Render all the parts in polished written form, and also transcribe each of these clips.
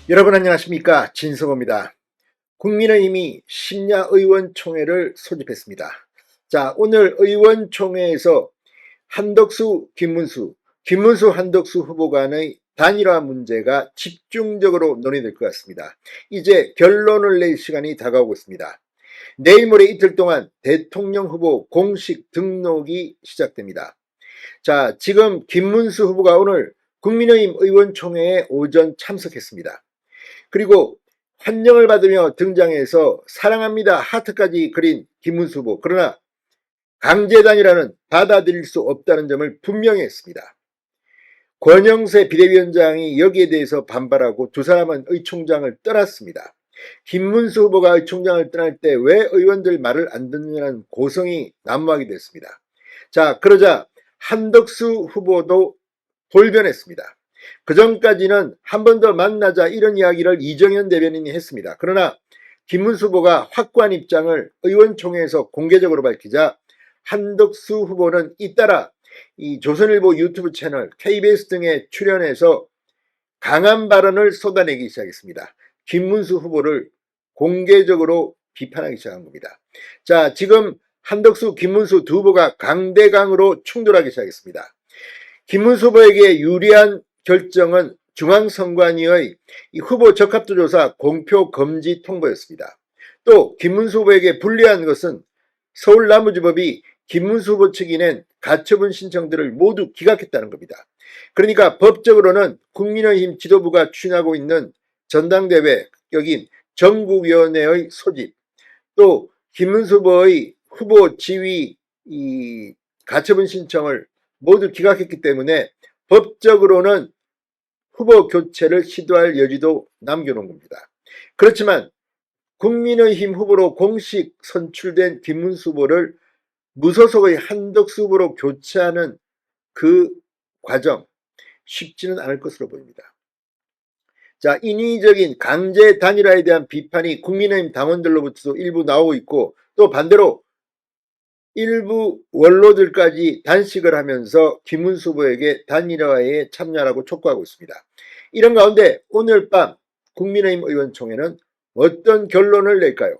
여러분 안녕하십니까, 진성호입니다. 국민의힘이 심야 의원총회를 소집했습니다. 자, 오늘 의원총회에서 한덕수, 김문수 한덕수 후보 간의 단일화 문제가 집중적으로 논의될 것 같습니다. 이제 결론을 낼 시간이 다가오고 있습니다. 내일 모레 이틀 동안 대통령 후보 공식 등록이 시작됩니다. 자, 지금 김문수 후보가 오늘 국민의힘 의원총회에 오전 참석했습니다. 그리고 환영을 받으며 등장해서 사랑합니다 하트까지 그린 김문수 후보. 그러나 강제단이라는 받아들일 수 없다는 점을 분명히 했습니다. 권영세 비대위원장이 여기에 대해서 반발하고 두 사람은 의총장을 떠났습니다. 김문수 후보가 의총장을 떠날 때 왜 의원들 말을 안 듣느냐는 고성이 난무하게 됐습니다. 자, 그러자 한덕수 후보도 돌변했습니다. 그전까지는 한 번 더 만나자 이런 이야기를 이정현 대변인이 했습니다. 그러나 김문수 후보가 확고한 입장을 의원총회에서 공개적으로 밝히자 한덕수 후보는 잇따라 이 조선일보 유튜브 채널, KBS 등에 출연해서 강한 발언을 쏟아내기 시작했습니다. 김문수 후보를 공개적으로 비판하기 시작한 겁니다. 자, 지금 한덕수, 김문수 두 후보가 강대강으로 충돌하기 시작했습니다. 김문수 후보에게 유리한 결정은 중앙선관위의 후보 적합도 조사 공표 금지 통보였습니다. 또 김문수 후보에게 불리한 것은 서울나무주법이 김문수 후보 측이 낸 가처분 신청들을 모두 기각했다는 겁니다. 그러니까 법적으로는 국민의힘 지도부가 추진하고 있는 전당대회 여긴 전국위원회의 소집, 또 김문수 후보의 후보 지위 가처분 신청을 모두 기각했기 때문에 법적으로는 후보 교체를 시도할 여지도 남겨놓은 겁니다. 그렇지만 국민의힘 후보로 공식 선출된 김문수 후보를 무소속의 한덕수 후보로 교체하는 그 과정 쉽지는 않을 것으로 보입니다. 자, 인위적인 강제 단일화에 대한 비판이 국민의힘 당원들로부터도 일부 나오고 있고, 또 반대로 일부 원로들까지 단식을 하면서 김문수 후보에게 단일화에 참여하라고 촉구하고 있습니다. 이런 가운데 오늘 밤 국민의힘 의원총회는 어떤 결론을 낼까요?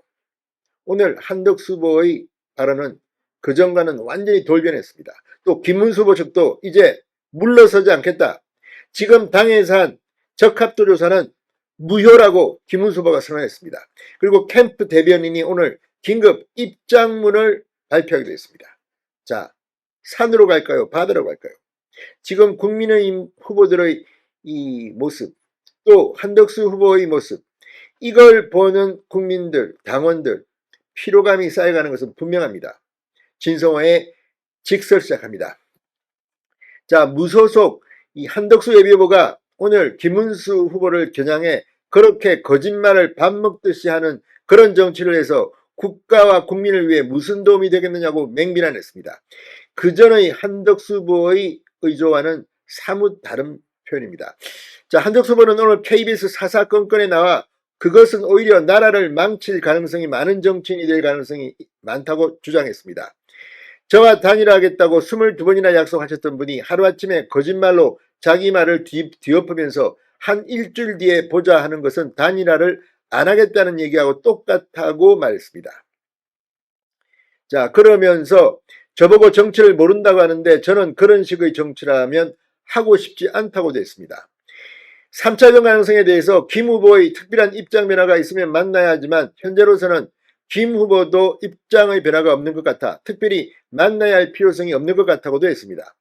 오늘 한덕수 후보의 발언은 그전과는 완전히 돌변했습니다. 또 김문수 후보 측도 이제 물러서지 않겠다. 지금 당에서 한 적합도 조사는 무효라고 김문수 후보가 선언했습니다. 그리고 캠프 대변인이 오늘 긴급 입장문을 발표하기로 했습니다. 자, 산으로 갈까요? 바다로 갈까요? 지금 국민의힘 후보들의 이 모습, 또 한덕수 후보의 모습, 이걸 보는 국민들, 당원들 피로감이 쌓여가는 것은 분명합니다. 진성호의 직설 시작합니다. 자, 무소속 이 한덕수 예비후보가 오늘 김문수 후보를 겨냥해 그렇게 거짓말을 밥 먹듯이 하는 그런 정치를 해서 국가와 국민을 위해 무슨 도움이 되겠느냐고 맹비난했습니다. 그전의 한덕수 후보의 의조와는 사뭇 다른 표현입니다. 자, 한덕수 후보는 오늘 KBS 사사건건에 나와 그것은 오히려 나라를 망칠 가능성이 많은 정치인이 될 가능성이 많다고 주장했습니다. 저와 단일화하겠다고 22번이나 약속하셨던 분이 하루아침에 거짓말로 자기 말을 뒤엎으면서 한 일주일 뒤에 보자 하는 것은 단일화를 안 하겠다는 얘기하고 똑같다고 말했습니다. 자, 그러면서 저보고 정치를 모른다고 하는데 저는 그런 식의 정치라면 하고 싶지 않다고 됐습니다. 3차전 가능성에 대해서 김 후보의 특별한 입장 변화가 있으면 만나야 하지만 현재로서는 김 후보도 입장의 변화가 없는 것 같아 특별히 만나야 할 필요성이 없는 것 같다고도 했습니다.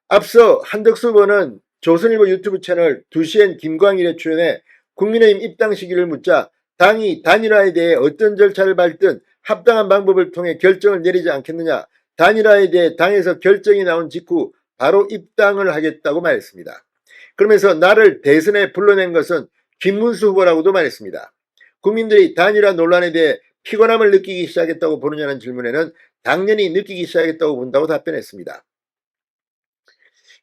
앞서 한덕수 후보는 조선일보 유튜브 채널 2시엔 김광일에 출연해 국민의힘 입당 시기를 묻자 당이 단일화에 대해 어떤 절차를 밟든 합당한 방법을 통해 결정을 내리지 않겠느냐, 단일화에 대해 당에서 결정이 나온 직후 바로 입당을 하겠다고 말했습니다. 그러면서 나를 대선에 불러낸 것은 김문수 후보라고도 말했습니다. 국민들이 단일화 논란에 대해 피곤함을 느끼기 시작했다고 보느냐는 질문에는 당연히 느끼기 시작했다고 본다고 답변했습니다.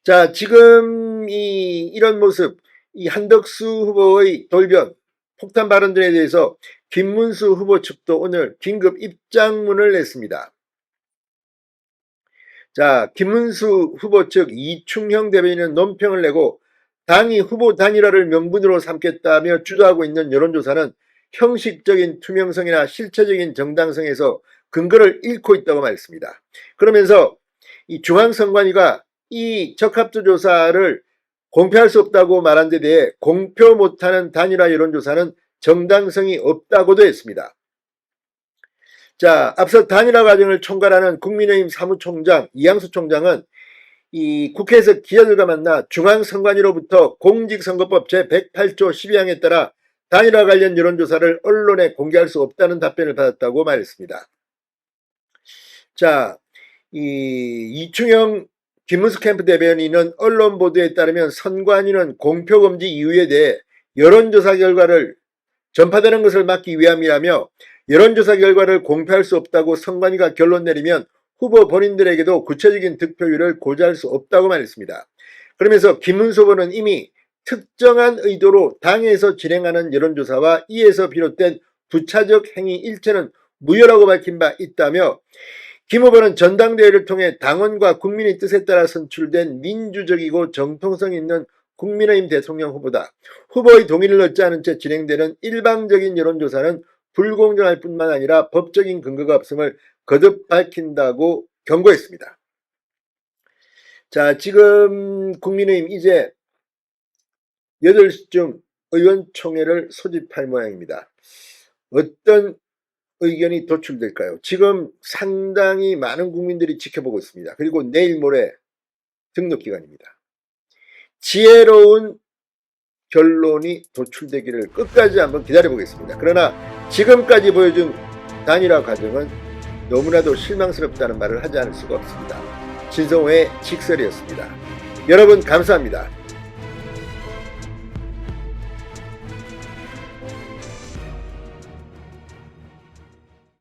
자, 지금 이런 모습, 이 한덕수 후보의 돌변, 폭탄 발언들에 대해서 김문수 후보 측도 오늘 긴급 입장문을 냈습니다. 자, 김문수 후보 측 이충형 대변인은 논평을 내고 당이 후보 단일화를 명분으로 삼겠다며 주도하고 있는 여론조사는 형식적인 투명성이나 실체적인 정당성에서 근거를 잃고 있다고 말했습니다. 그러면서 이 중앙선관위가 이 적합도 조사를 공표할 수 없다고 말한 데 대해 공표 못하는 단일화 여론조사는 정당성이 없다고도 했습니다. 자, 앞서 단일화 과정을 총괄하는 국민의힘 사무총장 이양수 총장은 이 국회에서 기자들과 만나 중앙선관위로부터 공직선거법 제108조 12항에 따라 단일화 관련 여론조사를 언론에 공개할 수 없다는 답변을 받았다고 말했습니다. 자, 이충영 김문수 캠프 대변인은 언론 보도에 따르면 선관위는 공표금지 이유에 대해 여론조사 결과를 전파되는 것을 막기 위함이라며 여론조사 결과를 공표할 수 없다고 선관위가 결론 내리면 후보 본인들에게도 구체적인 득표율을 고지할 수 없다고 말했습니다. 그러면서 김문수 후보는 이미 특정한 의도로 당에서 진행하는 여론조사와 이에서 비롯된 부차적 행위 일체는 무효라고 밝힌 바 있다며 김 후보는 전당대회를 통해 당원과 국민의 뜻에 따라 선출된 민주적이고 정통성 있는 국민의힘 대통령 후보다. 후보의 동의를 얻지 않은 채 진행되는 일방적인 여론조사는 불공정할 뿐만 아니라 법적인 근거가 없음을 거듭 밝힌다고 경고했습니다. 자, 지금 국민의힘 이제 8시쯤 의원총회를 소집할 모양입니다. 어떤 의견이 도출될까요? 지금 상당히 많은 국민들이 지켜보고 있습니다. 그리고 내일 모레 등록기간입니다. 지혜로운 결론이 도출되기를 끝까지 한번 기다려보겠습니다. 그러나 지금까지 보여준 단일화 과정은 너무나도 실망스럽다는 말을 하지 않을 수가 없습니다. 진성호의 직설이었습니다. 여러분 감사합니다.